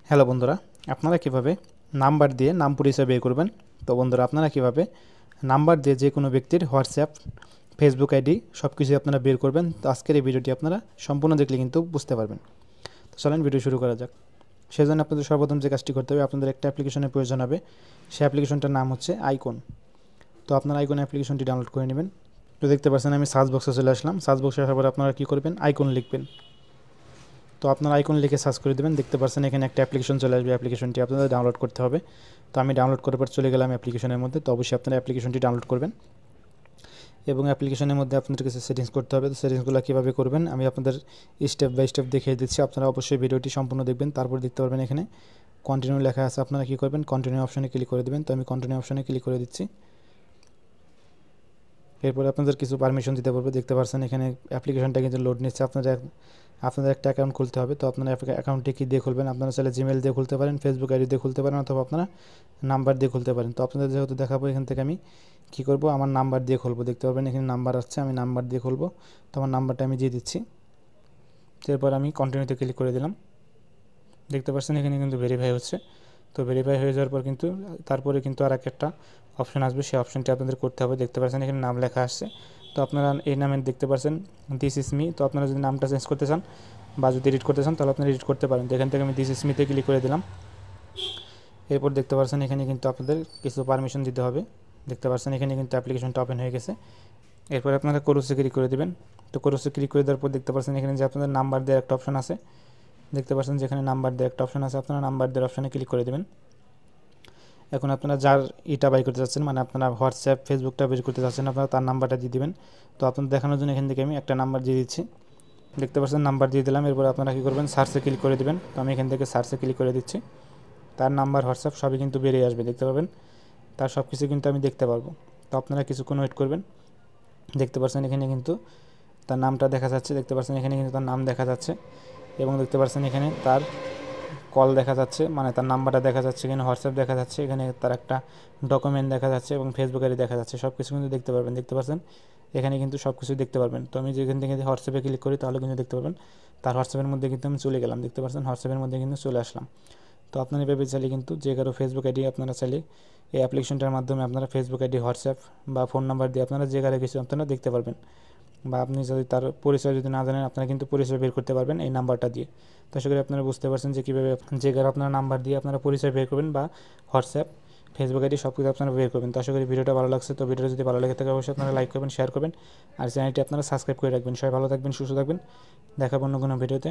Hello বন্ধুরা, আপনারা কিভাবে নাম্বার দিয়ে নাম পরিচয় বের করবেন। তো বন্ধুরা, আপনারা কিভাবে নাম্বার দিয়ে যে কোনো ব্যক্তির হোয়াটসঅ্যাপ, ফেসবুক আইডি সব কিছুই আপনারা বের করবেন। তো আজকের এই ভিডিওটি আপনারা সম্পূর্ণ দেখলে কিন্তু বুঝতে পারবেন। তো চলেন ভিডিও শুরু করা যাক। সেজন্য আপনাদের সর্বপ্রথম যে কাজটি করতে হবে, আপনাদের একটা অ্যাপ্লিকেশনের প্রয়োজন হবে। সেই অ্যাপ্লিকেশনটার নাম হচ্ছে আইকন। তো আপনারা আইকন অ্যাপ্লিকেশনটি ডাউনলোড করে নেবেন। তো দেখতে পাচ্ছেন আমি সার্চ বক্সে চলে আসলাম। সার্চ বক্সে আসার পরে আপনারা কী করবেন, আইকন লিখবেন। তো আপনার আইকন লিখে সার্চ করে দেবেন। দেখতে পাচ্ছেন এখানে একটা অ্যাপ্লিকেশন চলে আসবে। অ্যাপ্লিকেশনটি আপনাদের ডাউনলোড করতে হবে। তো আমি ডাউনলোড করার পর চলে গেলাম অ্যাপ্লিকেশনের মধ্যে। তো অবশ্যই আপনারা অ্যাপ্লিকেশনটি ডাউনলোড করবেন এবং অ্যাপ্লিকেশনের মধ্যে আপনাদের কিছু সেটিংস করতে হবে। তো সেটিংসগুলো কীভাবে করবেন আমি আপনাদের স্টেপ বাই স্টেপ দেখিয়ে দিচ্ছি। আপনারা অবশ্যই ভিডিওটি সম্পূর্ণ দেখবেন। তারপর দেখতে পারবেন এখানে কন্টিনিউ লেখা আছে। আপনারা কী করবেন, কন্টিনিউ অপশনে ক্লিক করে দেবেন। তো আমি কন্টিনিউ অপশনে ক্লিক করে দিচ্ছি। এরপরে আপনাদের কিছু পারমিশন দিতে পারবে। দেখতে পাচ্ছেন এখানে অ্যাপ্লিকেশনটা কিন্তু লোড নিচ্ছে। আপনাদের একটা অ্যাকাউন্ট খুলতে হবে। তো আপনারা অ্যাকাউন্টটি কী দিয়ে খুলবেন, আপনারা চাইলে জিমেল দিয়ে খুলতে পারেন, ফেসবুক আইডি দিয়ে খুলতে পারেন, অথবা আপনারা নাম্বার দিয়ে খুলতে পারেন। তো আপনাদের যেহেতু দেখাবো, এখান থেকে আমি কী করব, আমার নাম্বার দিয়ে খুলবো। দেখতে পারবেন এখানে নাম্বার আসছে, আমি নাম্বার দিয়ে খুলবো। তো আমার নাম্বারটা আমি দিয়ে দিচ্ছি। এরপর আমি কন্টিনিউতে ক্লিক করে দিলাম। দেখতে পাচ্ছেন এখানে কিন্তু ভেরিফাই হচ্ছে। তো ভেরিফাই হয়ে যাওয়ার পর কিন্তু তারপরে কিন্তু আর একটা অপশন আসবে, সেই অপশনটি আপনাদের করতে হবে। দেখতে পাচ্ছেন এখানে নাম লেখা আসছে। তো আপনারা এই নামে দেখতে পাচ্ছেন দিস ইজ মি। তো আপনারা যদি নামটা চেঞ্জ করতে চান বা যদি এডিট করতে চান, তাহলে আপনারা এডিট করতে পারেন। তো এখান থেকে আমি দিস ইজ মিতে ক্লিক করে দিলাম। এরপর দেখতে পাচ্ছেন এখানে কিন্তু আপনাদের কিছু পারমিশন দিতে হবে। দেখতে পাচ্ছেন এখানে কিন্তু অ্যাপ্লিকেশনটা ওপেন হয়ে গেছে। এরপর আপনারা ক্রসে ক্লিক করে দেবেন। তো ক্রসে ক্লিক করে দেওয়ার পর দেখতে পাচ্ছেন এখানে যে আপনাদের নাম্বার দেওয়ার একটা অপশন আছে। দেখতে পাচ্ছেন যেখানে নাম্বার দেওয়ার একটা অপশন আছে, আপনারা নাম্বার দেওয়ার অপশনে ক্লিক করে দেবেন। এখন আপনারা যার বাই করতে চাচ্ছেন, মানে আপনারা হোয়াটসঅ্যাপ, ফেসবুকটা বের করতে চাচ্ছেন, আপনারা তার নাম্বারটা দিয়ে দিবেন। তো আপনাদের দেখানোর জন্য এখান থেকে আমি একটা নাম্বার দিয়ে দিচ্ছি। দেখতে পাচ্ছেন নাম্বার দিয়ে দিলাম। এরপর আপনারা কী করবেন, সার্চে ক্লিক করে দেবেন। তো আমি এখান থেকে সার্চে ক্লিক করে দিচ্ছি। তার নাম্বার, হোয়াটসঅ্যাপ সবই কিন্তু বেরিয়ে আসবে। দেখতে পাবেন তার সব কিছু কিন্তু আমি দেখতে পারবো। তো আপনারা কিছুক্ষণ ওয়েট করবেন। দেখতে পাচ্ছেন এখানে কিন্তু তার নামটা দেখা যাচ্ছে। দেখতে পাচ্ছেন এখানে কিন্তু তার নাম দেখা যাচ্ছে এবং দেখতে পাচ্ছেন এখানে তার কল দেখা যাচ্ছে, মানে তার নাম্বারটা দেখা যাচ্ছে। এখানে হোয়াটসঅ্যাপ দেখা যাচ্ছে, এখানে তার একটা ডকুমেন্ট দেখা যাচ্ছে এবং ফেসবুক আইডি দেখা যাচ্ছে। সব কিছু কিন্তু দেখতে পারবেন। দেখতে পাচ্ছেন এখানে কিন্তু সব কিছু দেখতে পারবেন। তো আমি যেখান থেকে হোয়াটসঅ্যাপে ক্লিক করি, তাহলে কিন্তু দেখতে পারবেন তার হোয়াটসঅ্যাপের মধ্যে কিন্তু আমি চলে গেলাম। দেখতে পাচ্ছেন হোয়াটসঅ্যাপের মধ্যে কিন্তু চলে আসলাম। তো আপনারা এভাবে চাইলে কিন্তু যে কারো ফেসবুক আইডি আপনারা চাইলে এই অ্যাপ্লিকেশনটার মাধ্যমে আপনারা ফেসবুক আইডি, হোয়াটসঅ্যাপ বা ফোন নাম্বার দিয়ে আপনারা যে কারো কিছু আপনারা দেখতে পারবেন। বা আপনি যদি তার পরিচয় যদি না জানেন, আপনারা কিন্তু পরিচয় বের করতে পারবেন এই নাম্বারটা দিয়ে। তো আশা করি আপনারা বুঝতে পারছেন যে কীভাবে যে কারো আপনার নাম্বার দিয়ে আপনারা পরিচয় বের করবেন বা হোয়াটসঅ্যাপ, ফেসবুক আইডি সব কিছু আপনারা বের করবেন। তো আশা করি ভিডিওটা ভালো লাগছে। তো ভিডিওটা যদি ভালো লাগে থাকে অবশ্যই আপনারা লাইক করবেন, শেয়ার করবেন আর চ্যানেলটি আপনারা সাবস্ক্রাইব করে রাখবেন। সবাই ভালো থাকবেন, সুস্থ থাকবেন। দেখাবো অন্য কোনো ভিডিওতে।